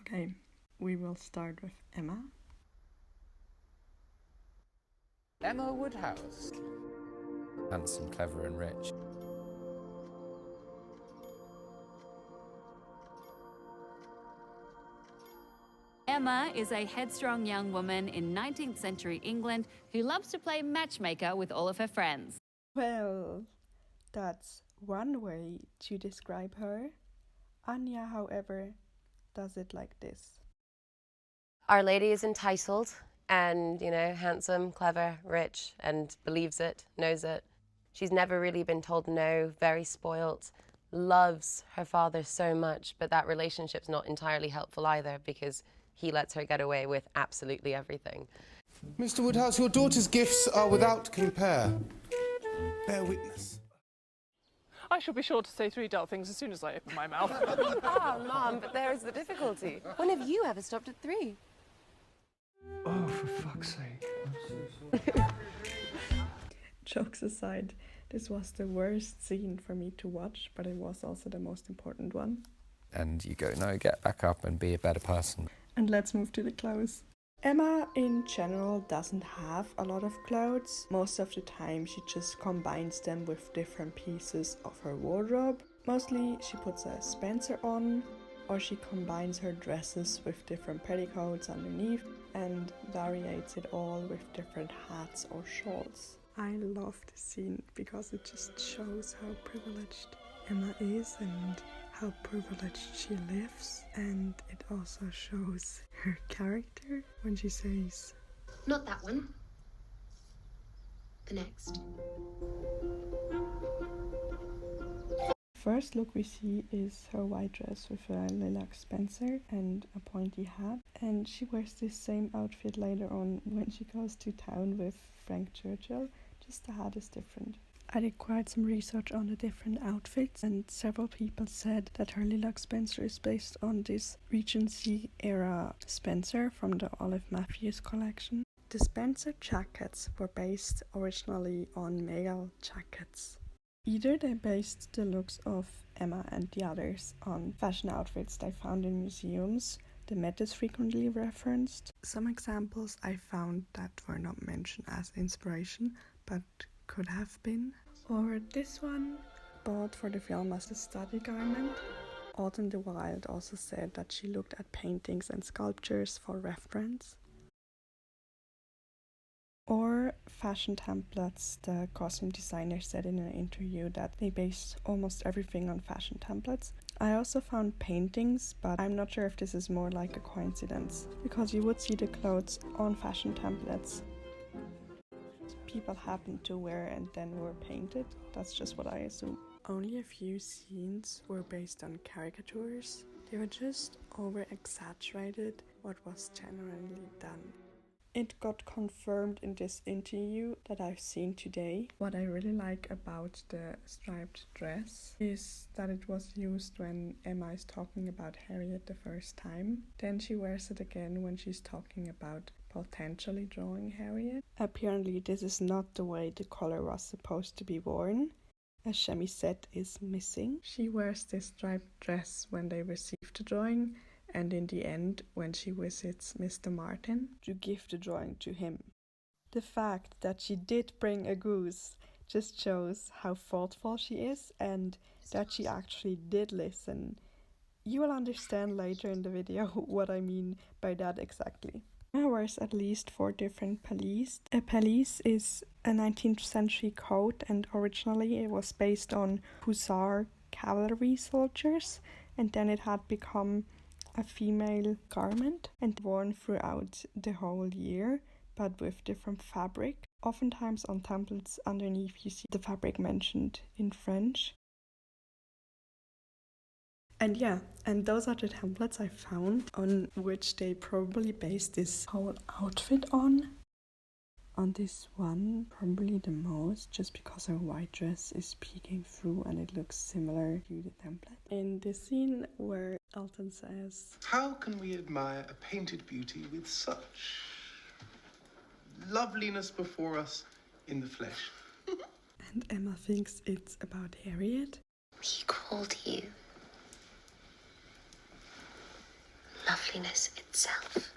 Okay, we will start with Emma. Emma Woodhouse. Handsome, clever and rich. Emma is a headstrong young woman in 19th century England who loves to play matchmaker with all of her friends. Well, that's one way to describe her. Anya, however, does it like this. Our lady is entitled and, handsome, clever, rich, and believes it, knows it. She's never really been told no, very spoilt, loves her father so much, but that relationship's not entirely helpful either because he lets her get away with absolutely everything. Mr. Woodhouse, your daughter's gifts are without compare. Bear witness. I shall be sure to say 3 dull things as soon as I open my mouth. Mum, but there is the difficulty. When have you ever stopped at 3? Oh, for fuck's sake. Jokes aside, this was the worst scene for me to watch, but it was also the most important one. And you go, no, get back up and be a better person. And let's move to the clothes. Emma in general doesn't have a lot of clothes. Most of the time she just combines them with different pieces of her wardrobe. Mostly she puts a Spencer on, or she combines her dresses with different petticoats underneath and varies it all with different hats or shawls. I love this scene because it just shows how privileged Emma is and how privileged she lives, and it also shows her character when she says, "Not that one. The next." First look we see is her white dress with a lilac Spencer and a pointy hat, and she wears this same outfit later on when she goes to town with Frank Churchill, just the hat is different. I did quite some research on the different outfits, and several people said that her lilac Spencer is based on this Regency era Spencer from the Olive Matthews collection. The Spencer jackets were based originally on male jackets. Either they based the looks of Emma and the others on fashion outfits they found in museums. The Met is frequently referenced. Some examples I found that were not mentioned as inspiration, but could have been. Or this one, bought for the film as a study garment. Autumn the Wild also said that she looked at paintings and sculptures for reference. Or fashion templates. The costume designer said in an interview that they based almost everything on fashion templates. I also found paintings, but I'm not sure if this is more like a coincidence, because you would see the clothes on fashion templates people happened to wear and then were painted. That's just what I assume. Only a few scenes were based on caricatures. They were just over-exaggerated what was generally done. It got confirmed in this interview that I've seen today. What I really like about the striped dress is that it was used when Emma is talking about Harriet the first time. Then she wears it again when she's talking about potentially drawing Harriet. Apparently this is not the way the collar was supposed to be worn. A chemisette is missing. She wears this striped dress when they receive the drawing, and in the end when she visits Mr. Martin to give the drawing to him. The fact that she did bring a goose just shows how thoughtful she is and that she actually did listen. You will understand later in the video what I mean by that exactly. Emma wears at least 4 different pelisse. A pelisse is a 19th century coat, and originally it was based on hussar cavalry soldiers, and then it had become a female garment and worn throughout the whole year, but with different fabric. Oftentimes on templates underneath you see the fabric mentioned in French. And yeah, and those are the templates I found on which they probably based this whole outfit on. On this one, probably the most, just because her white dress is peeking through and it looks similar to the template. In the scene where Elton says, "How can we admire a painted beauty with such loveliness before us in the flesh?" And Emma thinks it's about Harriet. He called you lovely. happiness itself.